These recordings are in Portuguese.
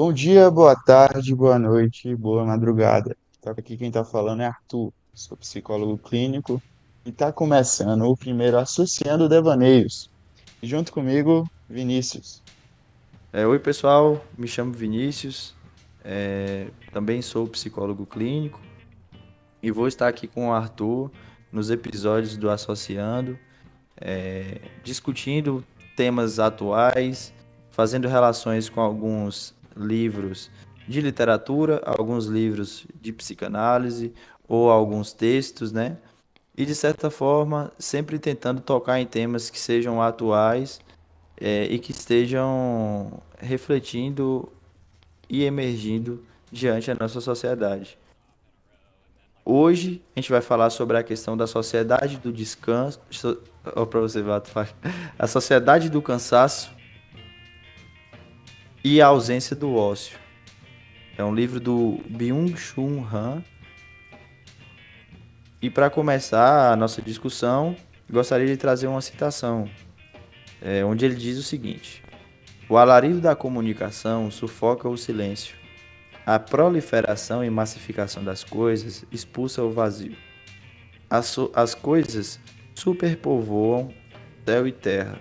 Bom dia, boa tarde, boa noite, boa madrugada. Aqui quem está falando é Arthur, sou psicólogo clínico e está começando o primeiro Associando Devaneios. E junto comigo, Vinícius. Oi, pessoal, me chamo Vinícius, também sou psicólogo clínico e vou estar aqui com o Arthur nos episódios do Associando, discutindo temas atuais, fazendo relações com alguns livros de literatura, alguns livros de psicanálise ou alguns textos, né? E de certa forma, sempre tentando tocar em temas que sejam atuais, e que estejam refletindo e emergindo diante da nossa sociedade. Hoje a gente vai falar sobre a questão da sociedade do descanso, para você ver, a sociedade do cansaço e a ausência do ócio. É um livro do Byung-Chul Han. E para começar a nossa discussão, gostaria de trazer uma citação, onde ele diz o seguinte: o alarido da comunicação sufoca o silêncio. A proliferação e massificação das coisas expulsa o vazio. As coisas superpovoam céu e terra.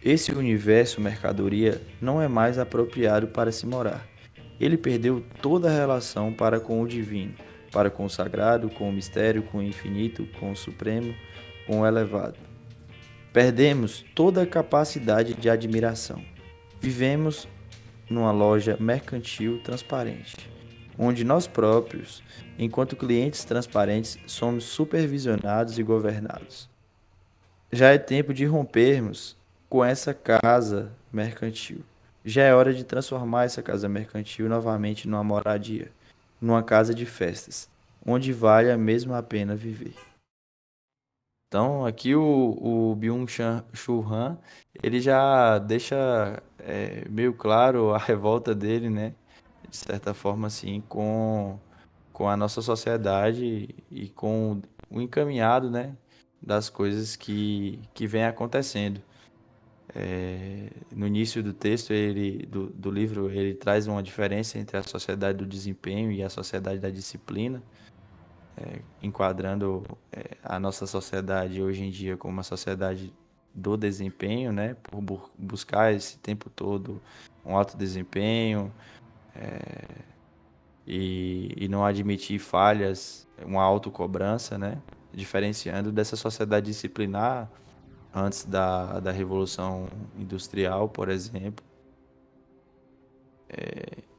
Esse universo mercadoria não é mais apropriado para se morar. Ele perdeu toda a relação para com o divino, para com o sagrado, com o mistério, com o infinito, com o supremo, com o elevado. Perdemos toda a capacidade de admiração. Vivemos numa loja mercantil transparente, onde nós próprios, enquanto clientes transparentes, somos supervisionados e governados. Já é tempo de rompermos com essa casa mercantil. Já é hora de transformar essa casa mercantil novamente numa moradia, numa casa de festas, onde vale a mesma pena viver. Então, aqui o Byung-Chul Han, ele já deixa meio claro a revolta dele, né? De certa forma, assim, com a nossa sociedade e com o encaminhado, né? Das coisas que vem acontecendo. No início do texto, do livro, ele traz uma diferença entre a sociedade do desempenho e a sociedade da disciplina, enquadrando a nossa sociedade hoje em dia como uma sociedade do desempenho, né? Por buscar esse tempo todo um alto desempenho e não admitir falhas, uma autocobrança, né? Diferenciando dessa sociedade disciplinar antes da Revolução Industrial, por exemplo,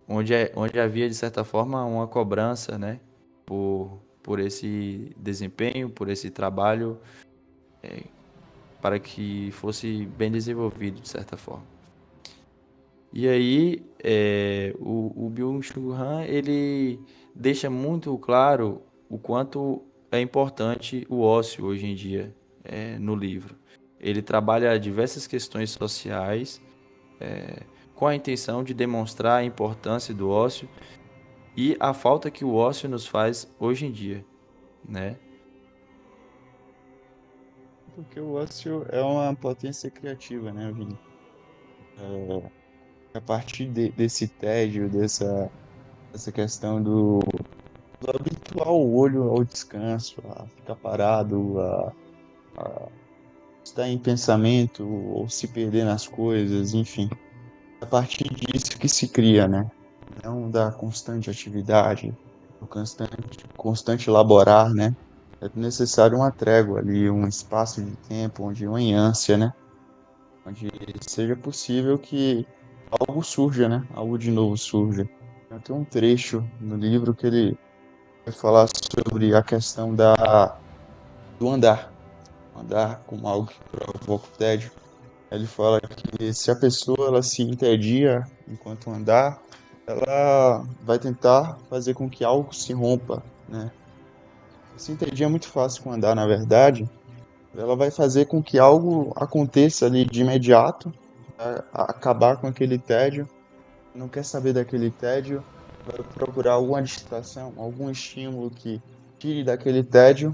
onde havia, de certa forma, uma cobrança, né? Por esse desempenho, por esse trabalho para que fosse bem desenvolvido de certa forma. E aí, o Byung-Chul Han, ele deixa muito claro o quanto é importante o ócio hoje em dia, no livro. Ele trabalha diversas questões sociais com a intenção de demonstrar a importância do ócio e a falta que o ócio nos faz hoje em dia, né? Porque o ócio é uma potência criativa, né, Vini? A partir desse tédio, dessa questão do habituar o olho ao descanso, a ficar parado, a estar em pensamento ou se perder nas coisas, enfim. A partir disso que se cria, né? Não da constante atividade, do constante laborar, né? É necessário uma trégua ali, um espaço de tempo onde uma ânsia, né? Onde seja possível que algo surja, né? Algo de novo surja. Tem um trecho no livro que ele vai falar sobre a questão do andar. Andar como algo que provoca o tédio. Ele fala que se a pessoa ela se entedia enquanto andar, ela vai tentar fazer com que algo se rompa, né? Se entedia é muito fácil com andar, na verdade. Ela vai fazer com que algo aconteça ali de imediato, acabar com aquele tédio. Não quer saber daquele tédio, vai procurar alguma distração, algum estímulo que tire daquele tédio.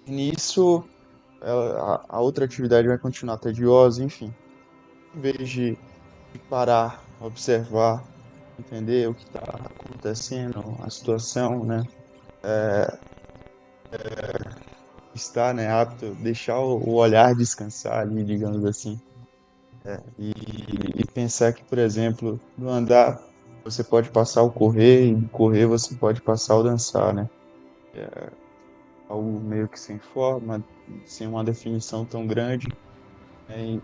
E nisso, a outra atividade vai continuar tediosa, enfim. Em vez de parar observar, entender o que está acontecendo, a situação, né? Estar, né, apto, deixar o olhar descansar ali, digamos assim. E, e pensar que, por exemplo, no andar você pode passar o correr e no correr você pode passar o dançar, né? Algo meio que sem forma, sem uma definição tão grande, né?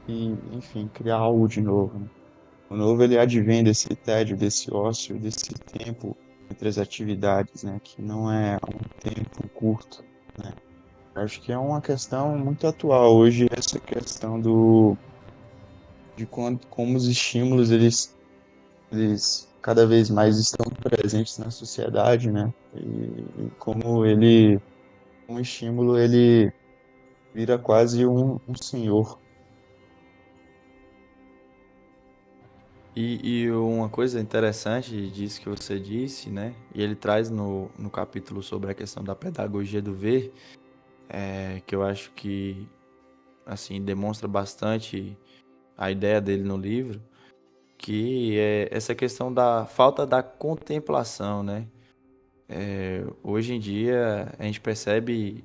Enfim, criar algo de novo, né? O novo ele advém desse tédio, desse ócio, desse tempo entre as atividades, né? Que não é um tempo curto, né? Acho que é uma questão muito atual hoje, essa questão de como os estímulos eles cada vez mais estão presentes na sociedade, né? E como um estímulo ele vira quase um senhor. E uma coisa interessante disso que você disse, né? E ele traz no capítulo sobre a questão da pedagogia do ver, que eu acho que assim demonstra bastante a ideia dele no livro, que é essa questão da falta da contemplação, né? Hoje em dia a gente percebe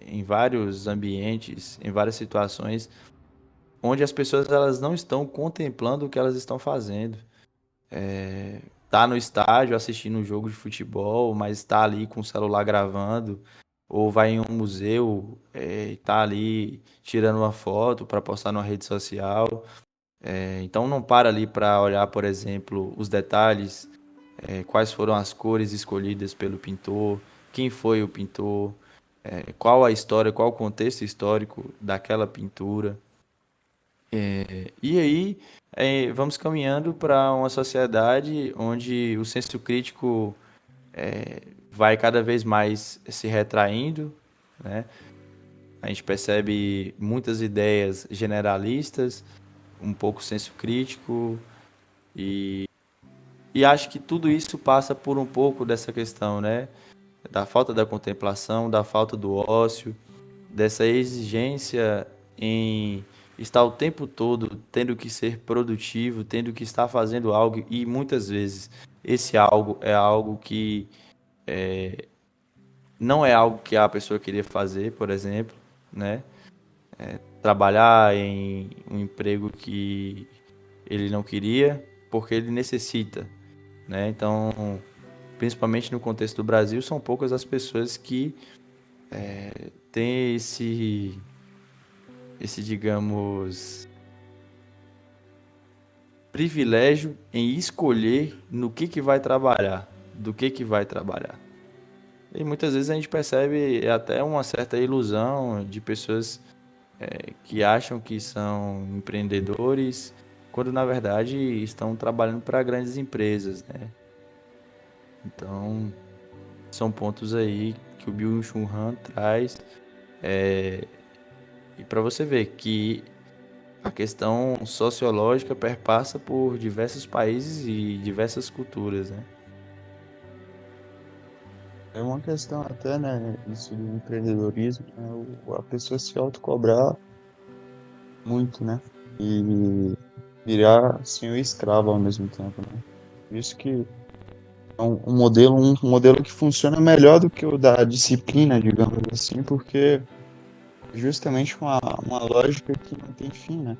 em vários ambientes, em várias situações, onde as pessoas elas não estão contemplando o que elas estão fazendo. Tá no estádio assistindo um jogo de futebol, mas tá ali com o celular gravando, ou vai em um museu, e tá ali tirando uma foto para postar numa rede social. Então não para ali para olhar, por exemplo, os detalhes, quais foram as cores escolhidas pelo pintor, quem foi o pintor, qual a história, qual o contexto histórico daquela pintura. E aí, vamos caminhando para uma sociedade onde o senso crítico vai cada vez mais se retraindo, né? A gente percebe muitas ideias generalistas, um pouco senso crítico, e acho que tudo isso passa por um pouco dessa questão, né? Da falta da contemplação, da falta do ócio, dessa exigência em estar o tempo todo tendo que ser produtivo, tendo que estar fazendo algo, e muitas vezes esse algo é algo que não é algo que a pessoa queria fazer, por exemplo, né? Trabalhar em um emprego que ele não queria porque ele necessita, né? Então, principalmente no contexto do Brasil, são poucas as pessoas que têm esse, digamos, privilégio em escolher no que vai trabalhar, do que vai trabalhar. E muitas vezes a gente percebe até uma certa ilusão de pessoas que acham que são empreendedores, quando na verdade estão trabalhando para grandes empresas, né? Então, são pontos aí que o Byung-Chul Han traz, e para você ver que a questão sociológica perpassa por diversos países e diversas culturas, né? É uma questão até, né, isso do empreendedorismo, né, a pessoa se autocobrar muito, né, e virar, assim, o escravo ao mesmo tempo, né. Isso que é um modelo que funciona melhor do que o da disciplina, digamos assim, porque justamente uma lógica que não tem fim, né,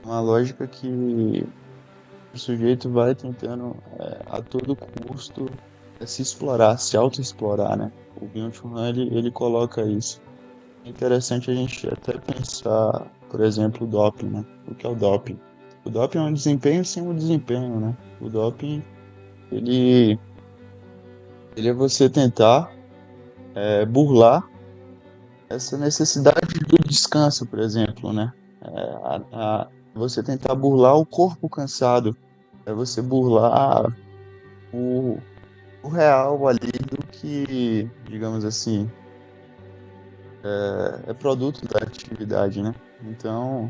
uma lógica que o sujeito vai tentando, a todo custo, se explorar, se auto-explorar, né. O Byung-Chul Han, ele coloca isso. É interessante a gente até pensar, por exemplo, o doping, né? O que é o doping? O doping é um desempenho sem um desempenho, né? O doping, ele, ele é você tentar burlar essa necessidade do descanso, por exemplo, né? Você tentar burlar o corpo cansado, é você burlar o, o real ali do que, digamos assim, é produto da atividade, né? Então,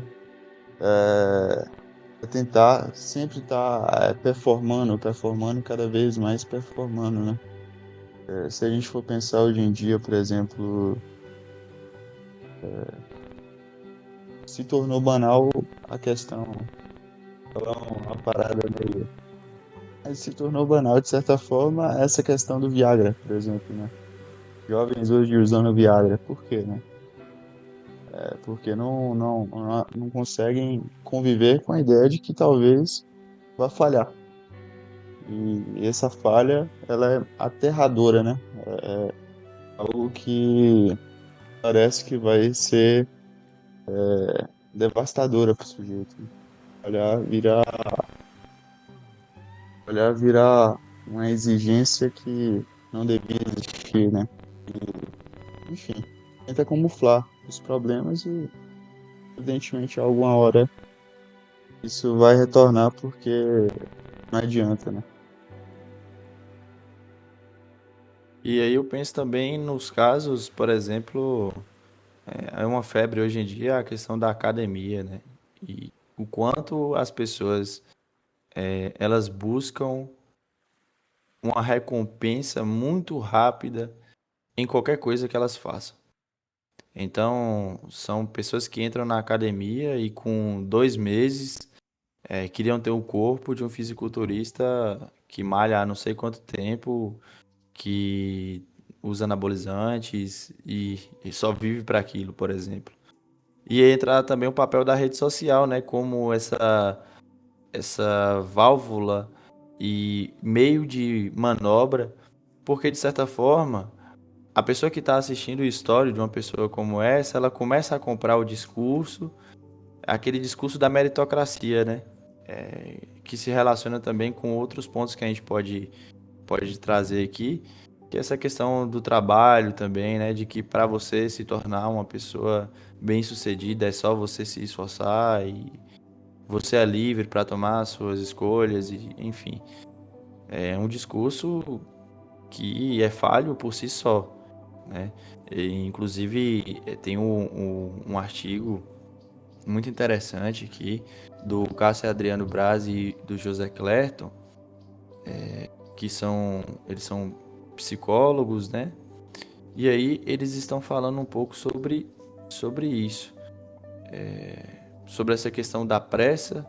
é tentar sempre estar performando cada vez mais performando, né? Se a gente for pensar hoje em dia, por exemplo, se tornou banal a questão falar uma parada meio. Mas se tornou banal, de certa forma, essa questão do Viagra, por exemplo, né? Jovens hoje usando Viagra. Por quê, né? É porque não conseguem conviver com a ideia de que talvez vá falhar. E essa falha, ela é aterradora, né? É algo que parece que vai ser devastadora para o sujeito, né? Olhar virar, olhar virar uma exigência que não devia existir, né? Enfim, tenta camuflar os problemas e, evidentemente, alguma hora isso vai retornar porque não adianta, né? E aí eu penso também nos casos, por exemplo, é uma febre hoje em dia a questão da academia, né? E o quanto as pessoas elas buscam uma recompensa muito rápida em qualquer coisa que elas façam. Então, são pessoas que entram na academia e com 2 meses queriam ter o corpo de um fisiculturista que malha há não sei quanto tempo, que usa anabolizantes e só vive para aquilo, por exemplo. E entra também o papel da rede social, né? Como essa válvula e meio de manobra, porque de certa forma a pessoa que está assistindo o story de uma pessoa como essa, ela começa a comprar o discurso, aquele discurso da meritocracia, né? Que se relaciona também com outros pontos que a gente pode trazer aqui, que é essa questão do trabalho também, né? De que para você se tornar uma pessoa bem-sucedida é só você se esforçar e você é livre para tomar suas escolhas e, enfim, é um discurso que é falho por si só, né? E, inclusive, tem um artigo muito interessante aqui do Cássio Adriano Braz e do José Clerton, que eles são psicólogos, né? E aí eles estão falando um pouco sobre isso, sobre essa questão da pressa,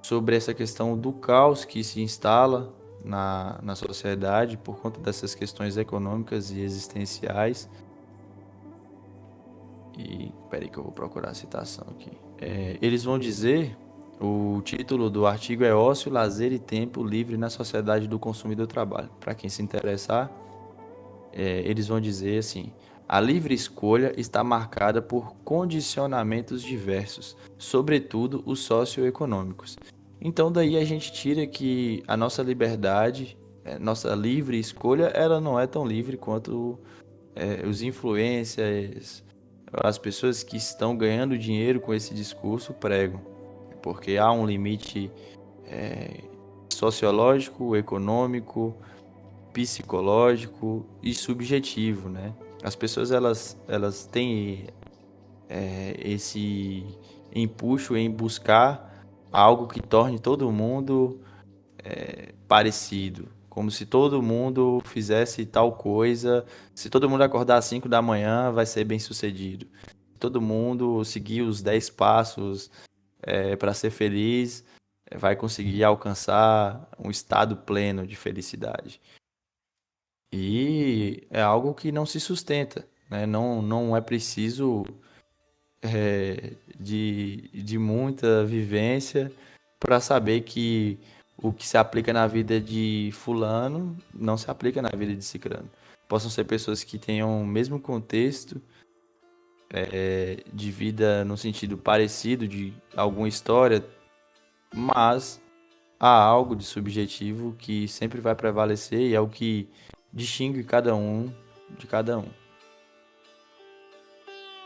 sobre essa questão do caos que se instala na sociedade por conta dessas questões econômicas e existenciais. E peraí que eu vou procurar a citação aqui. Eles vão dizer, o título do artigo é Ócio, Lazer e Tempo Livre na Sociedade do Consumo e do Trabalho. Para quem se interessar, eles vão dizer assim: a livre escolha está marcada por condicionamentos diversos, sobretudo os socioeconômicos. Então daí a gente tira que a nossa liberdade, nossa livre escolha, ela não é tão livre quanto os influencers, as pessoas que estão ganhando dinheiro com esse discurso pregam, porque há um limite sociológico, econômico, psicológico e subjetivo, né? As pessoas elas têm esse empuxo em buscar algo que torne todo mundo parecido, como se todo mundo fizesse tal coisa, se todo mundo acordar às 5 da manhã vai ser bem sucedido. Todo mundo seguir os 10 passos para ser feliz vai conseguir alcançar um estado pleno de felicidade. E é algo que não se sustenta, né? Não é preciso de muita vivência para saber que o que se aplica na vida de fulano não se aplica na vida de cicrano. Possam ser pessoas que tenham o mesmo contexto de vida no sentido parecido de alguma história, mas há algo de subjetivo que sempre vai prevalecer e é o que distingue cada um de cada um.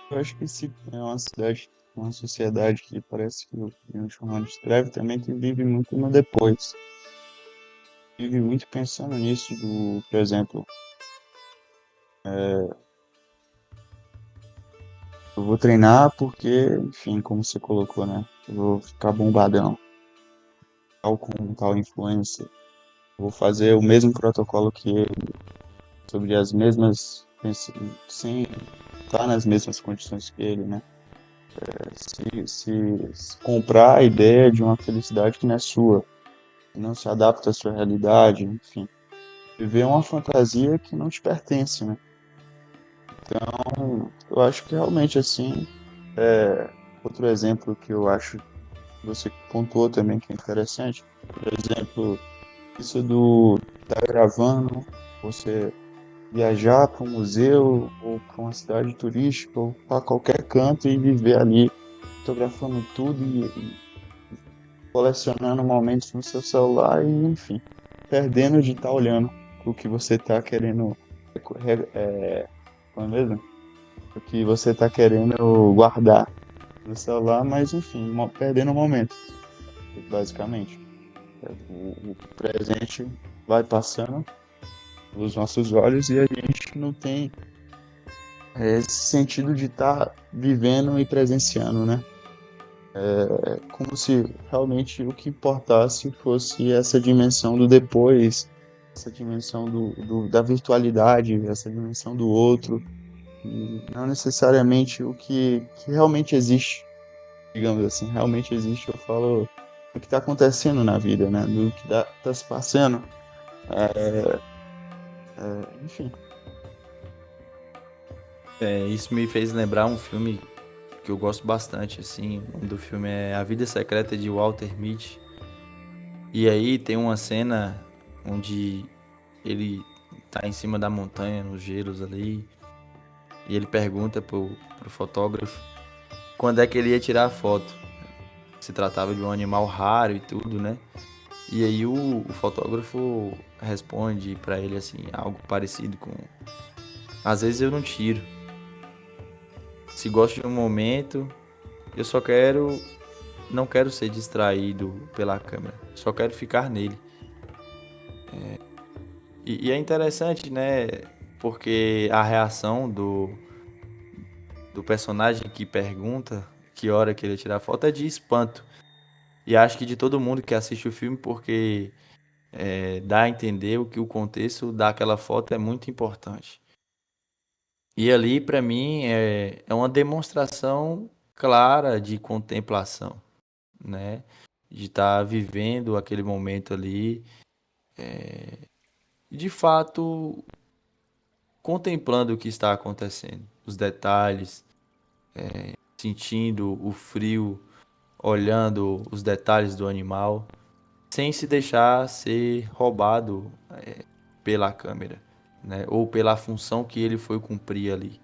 Eu acho que se é uma cidade, uma sociedade que parece que o Milton Ronald escreve também que vive muito no depois. Vive muito pensando nisso do, por exemplo, eu vou treinar porque, enfim, como você colocou, né? Eu vou ficar bombadão, tal com tal influência. Vou fazer o mesmo protocolo que ele, sobre as mesmas, sem estar nas mesmas condições que ele, né? se comprar a ideia de uma felicidade que não é sua, que não se adapta à sua realidade, enfim. Viver uma fantasia que não te pertence, né? Então, eu acho que realmente assim, outro exemplo que eu acho que você pontuou também que é interessante, por exemplo, isso do tá gravando, você viajar para um museu ou para uma cidade turística ou para qualquer canto e viver ali fotografando tudo e colecionando momentos no seu celular e, enfim, perdendo de estar olhando o que você está querendo, não é mesmo? O que você está querendo guardar no celular, mas, enfim, perdendo o momento, basicamente. O presente vai passando pelos nossos olhos e a gente não tem esse sentido de estar vivendo e presenciando, né? Como se realmente o que importasse fosse essa dimensão do depois, essa dimensão da virtualidade, essa dimensão do outro, e não necessariamente o que realmente existe, digamos assim, realmente existe, eu falo do que está acontecendo na vida, né? Do que tá se passando, enfim. Isso me fez lembrar um filme que eu gosto bastante, assim. O nome do filme é A Vida Secreta de Walter Mitty. E aí tem uma cena onde ele tá em cima da montanha, nos gelos ali, e ele pergunta pro fotógrafo quando é que ele ia tirar a foto. Se tratava de um animal raro e tudo, né? E aí o fotógrafo responde pra ele assim, algo parecido com: às vezes eu não tiro. Se gosto de um momento, eu só quero, não quero ser distraído pela câmera, só quero ficar nele. E é interessante, né? Porque a reação do personagem que pergunta que hora que ele ia tirar a foto é de espanto. E acho que de todo mundo que assiste o filme, porque dá a entender o que o contexto daquela foto é muito importante. E ali, para mim, é uma demonstração clara de contemplação, né? De estar vivendo aquele momento ali, de fato, contemplando o que está acontecendo, os detalhes, sentindo o frio, olhando os detalhes do animal, sem se deixar ser roubado pela câmera, né? Ou pela função que ele foi cumprir ali.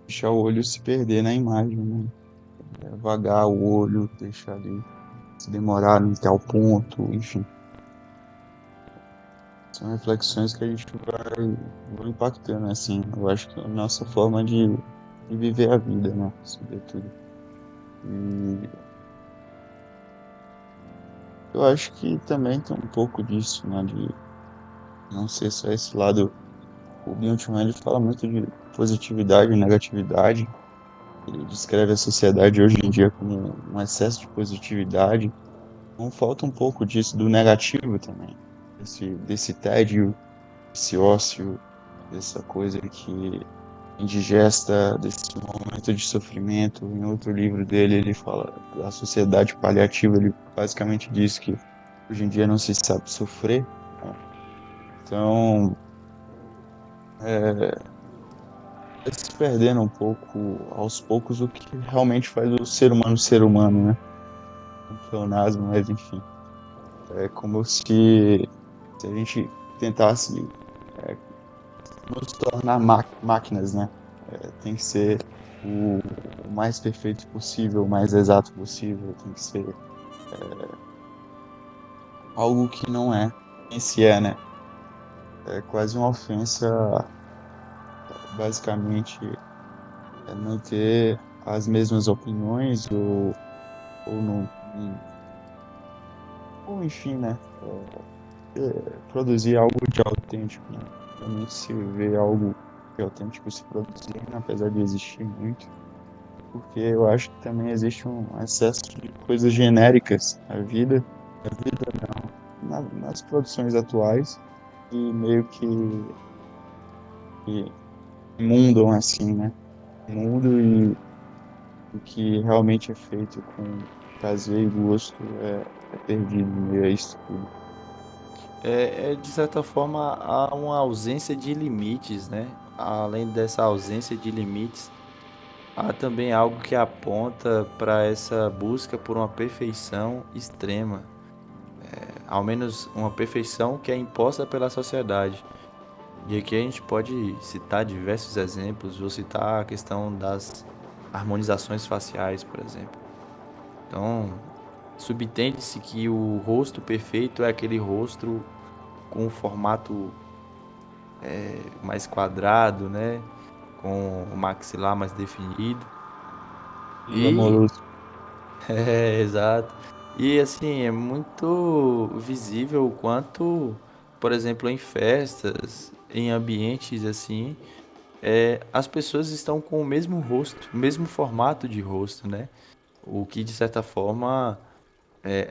Deixar o olho se perder na imagem, né? Vagar o olho, deixar ali se demorar em tal ponto, enfim. São reflexões que a gente vai impactando, assim. Eu acho que é a nossa forma de viver a vida, né? Sobretudo. E eu acho que também tem um pouco disso, né? De não ser só esse lado. O Byung-Chul ele fala muito de positividade e negatividade. Ele descreve a sociedade hoje em dia como um excesso de positividade. Não falta um pouco disso, do negativo também. Desse tédio, desse ócio, dessa coisa que indigesta, desse momento de sofrimento. Em outro livro dele, ele fala da sociedade paliativa. Ele basicamente diz que hoje em dia não se sabe sofrer, né? Então, é se perdendo um pouco, aos poucos, o que realmente faz o ser humano, né? Um pleonasmo, mas enfim. É como se a gente tentasse nos tornar máquinas, né? Tem que ser o, o mais perfeito possível, o mais exato possível, tem que ser algo que não é. Esse né? É quase uma ofensa, basicamente, não ter as mesmas opiniões ou não, ou enfim, né? Produzir algo de autêntico, né? Realmente se vê algo de autêntico se produzindo, apesar de existir muito. Porque eu acho que também existe um excesso de coisas genéricas na vida não, nas produções atuais, e meio que inundam assim, né? mundo e o que realmente é feito com prazer e gosto é perdido no meio a isso tudo. De certa forma, há uma ausência de limites, né? Além dessa ausência de limites, há também algo que aponta para essa busca por uma perfeição extrema, ao menos uma perfeição que é imposta pela sociedade. E aqui a gente pode citar diversos exemplos, vou citar a questão das harmonizações faciais, por exemplo. Então, subtende-se que o rosto perfeito é aquele rosto com um formato mais quadrado, né? Com o maxilar mais definido. E Glamouroso. exato. E assim, é muito visível o quanto, por exemplo, em festas, em ambientes assim, as pessoas estão com o mesmo rosto, o mesmo formato de rosto, né? O que de certa forma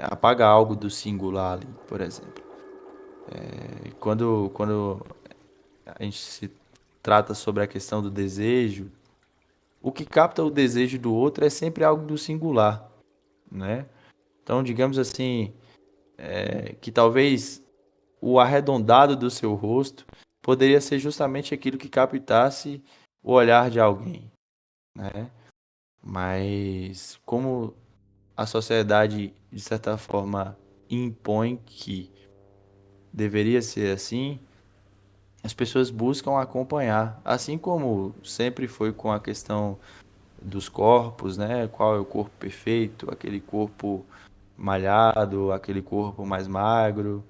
apaga algo do singular ali, por exemplo. Quando a gente se trata sobre a questão do desejo, o que capta o desejo do outro é sempre algo do singular, né? Então, digamos assim, que talvez o arredondado do seu rosto poderia ser justamente aquilo que captasse o olhar de alguém, né? Mas como a sociedade, de certa forma, impõe que deveria ser assim, as pessoas buscam acompanhar, assim como sempre foi com a questão dos corpos, né? Qual é o corpo perfeito, aquele corpo malhado, aquele corpo mais magro.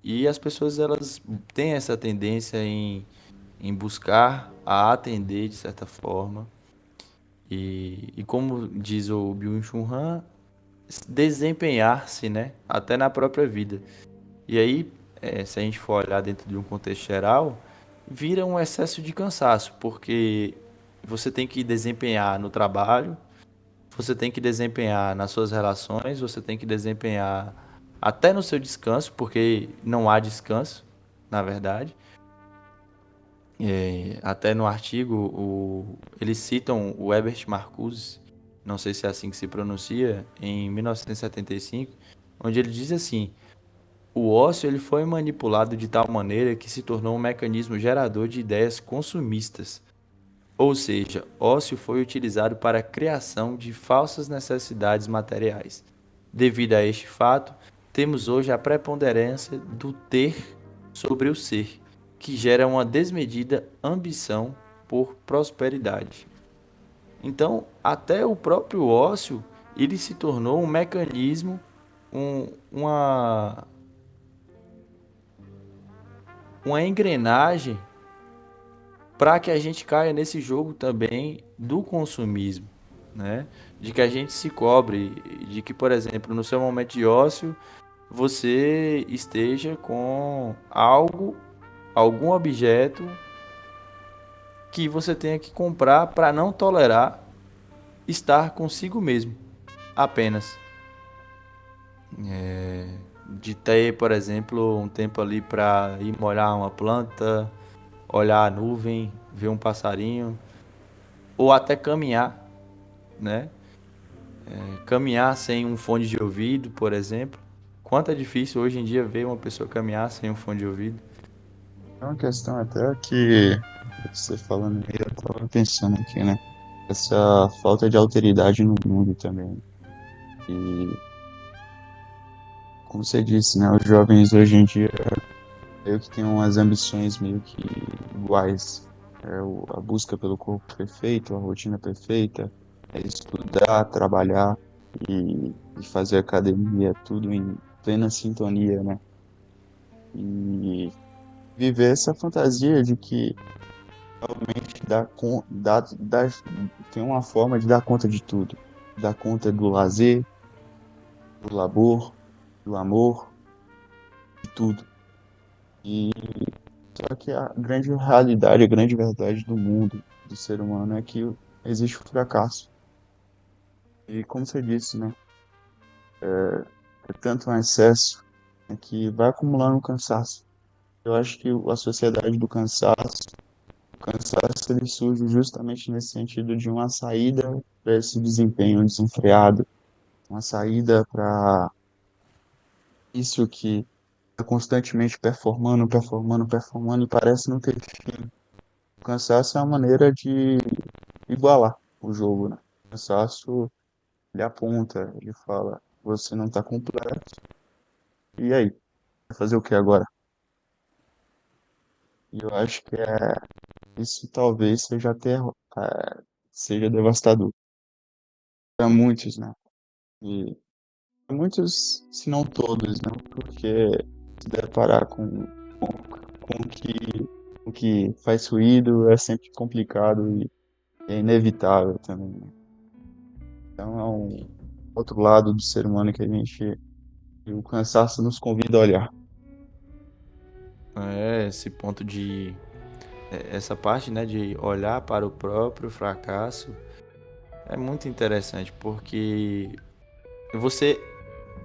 E as pessoas elas têm essa tendência em buscar a atender de certa forma. E como diz o Byung-Chul Han, desempenhar-se, né? Até na própria vida. E aí, se a gente for olhar dentro de um contexto geral, vira um excesso de cansaço, porque você tem que desempenhar no trabalho, você tem que desempenhar nas suas relações, você tem que desempenhar até no seu descanso, porque não há descanso, na verdade. Até no artigo, eles citam o Herbert Marcuse, não sei se é assim que se pronuncia, em 1975, onde ele diz assim: o ócio ele foi manipulado de tal maneira que se tornou um mecanismo gerador de ideias consumistas. Ou seja, ócio foi utilizado para a criação de falsas necessidades materiais. Devido a este fato, temos hoje a preponderância do ter sobre o ser, que gera uma desmedida ambição por prosperidade. Então, até o próprio ócio, ele se tornou um mecanismo, uma engrenagem para que a gente caia nesse jogo também do consumismo, né? De que a gente se cobre, de que, por exemplo, no seu momento de ócio, você esteja com algo, algum objeto que você tenha que comprar para não tolerar estar consigo mesmo, apenas. De ter, por exemplo, um tempo ali para ir molhar uma planta, olhar a nuvem, ver um passarinho, ou até caminhar, né? Caminhar sem um fone de ouvido, por exemplo. Quanto é difícil hoje em dia ver uma pessoa caminhar sem um fone de ouvido. É uma questão até que você falando aí, eu tava pensando aqui, né? Essa falta de alteridade no mundo também. E, como você disse, né? Os jovens hoje em dia meio que têm umas ambições meio que iguais. A busca pelo corpo perfeito, a rotina perfeita, é estudar, trabalhar e fazer academia, tudo em plena sintonia, né? E viver essa fantasia de que realmente tem uma forma de dar conta de tudo. Dar conta do lazer, do labor, do amor, de tudo. E só que a grande realidade, a grande verdade do mundo, do ser humano, é que existe o fracasso. E como você disse, né? É tanto um excesso, né, que vai acumulando um cansaço. Eu acho que a sociedade do cansaço, o cansaço ele surge justamente nesse sentido de uma saída para esse desempenho desenfreado, uma saída para isso que está constantemente performando, performando, performando e parece não ter fim. O cansaço é uma maneira de igualar o jogo, né? O cansaço, ele aponta, ele fala, você não está completo, e aí? Vai fazer o que agora? E eu acho que isso talvez seja até seja devastador para muitos, né? E muitos, se não todos, né? Porque se deparar com o que faz ruído é sempre complicado e é inevitável também, né? Então é um outro lado do ser humano que o cansaço nos convida a olhar. Esse ponto essa parte, né, de olhar para o próprio fracasso é muito interessante, porque você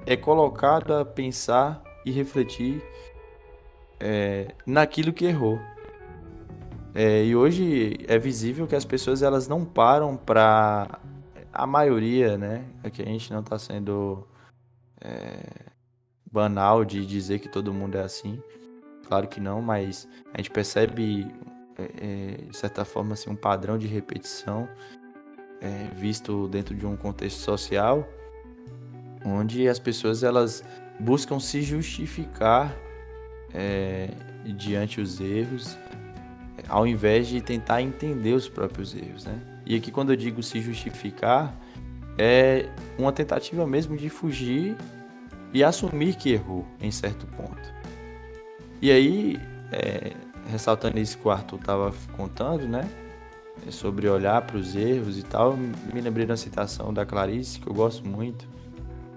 é colocado a pensar e refletir naquilo que errou. E hoje é visível que as pessoas elas não param para a maioria, né? Aqui a gente não está sendo banal de dizer que todo mundo é assim. Claro que não, mas a gente percebe de certa forma assim, um padrão de repetição visto dentro de um contexto social, onde as pessoas elas buscam se justificar diante os erros, ao invés de tentar entender os próprios erros, né? E aqui quando eu digo se justificar, é uma tentativa mesmo de fugir e assumir que errou em certo ponto. E aí, ressaltando isso que o Arthur estava contando, né? Sobre olhar para os erros e tal, me lembrei de uma citação da Clarice, que eu gosto muito,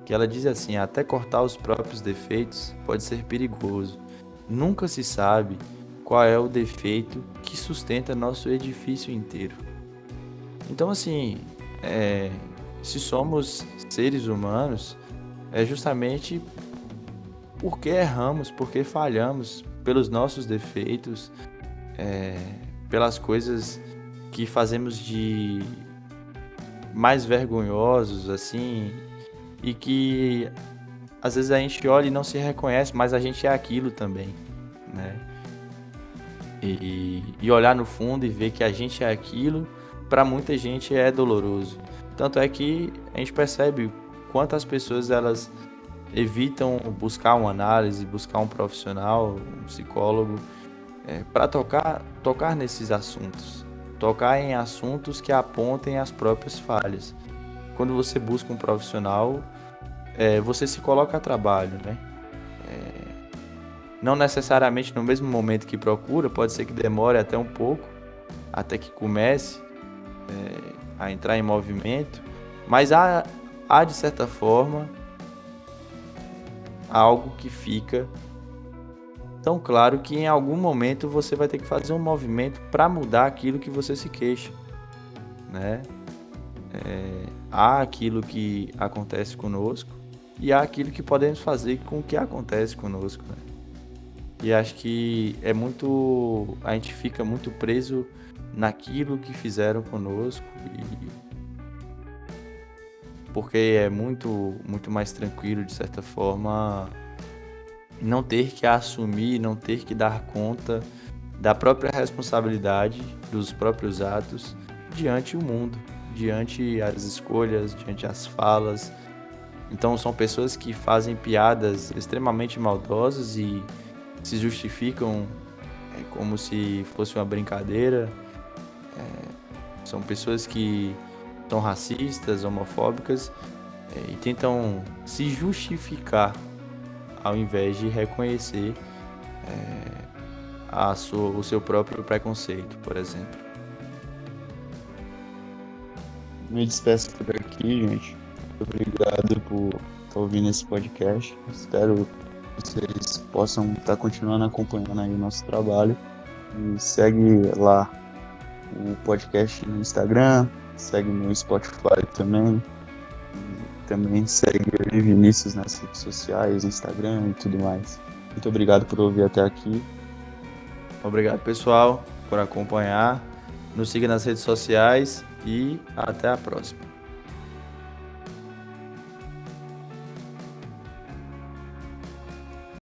que ela diz assim: até cortar os próprios defeitos pode ser perigoso. Nunca se sabe qual é o defeito que sustenta nosso edifício inteiro. Então, assim, se somos seres humanos, é justamente porque erramos, porque falhamos, pelos nossos defeitos, pelas coisas que fazemos de mais vergonhosos, assim, e que às vezes a gente olha e não se reconhece, mas a gente é aquilo também, né? E olhar no fundo e ver que a gente é aquilo, para muita gente é doloroso. Tanto é que a gente percebe quantas pessoas elas evitam buscar uma análise, buscar um profissional, um psicólogo, para tocar nesses assuntos. Tocar em assuntos que apontem as próprias falhas. Quando você busca um profissional, você se coloca a trabalho, né? Não necessariamente no mesmo momento que procura, pode ser que demore até um pouco, até que comece a entrar em movimento, mas há de certa forma algo que fica tão claro que em algum momento você vai ter que fazer um movimento para mudar aquilo que você se queixa, né? Há aquilo que acontece conosco e há aquilo que podemos fazer com o que acontece conosco, né? E acho que a gente fica muito preso naquilo que fizeram conosco, porque é muito, muito mais tranquilo, de certa forma, não ter que assumir, não ter que dar conta da própria responsabilidade dos próprios atos diante o mundo, diante as escolhas, diante as falas. Então são pessoas que fazem piadas extremamente maldosas e se justificam como se fosse uma brincadeira. São pessoas que são racistas, homofóbicas e tentam se justificar ao invés de reconhecer o seu próprio preconceito, por exemplo. Me despeço por aqui, gente. Muito obrigado por estar ouvindo esse podcast. Espero que vocês possam estar continuando acompanhando aí o nosso trabalho. E segue lá o podcast no Instagram, segue no Spotify também. E também segue o Vinícius nas redes sociais, Instagram e tudo mais. Muito obrigado por ouvir até aqui. Obrigado, pessoal. por acompanhar. Nos siga nas redes sociais e até a próxima.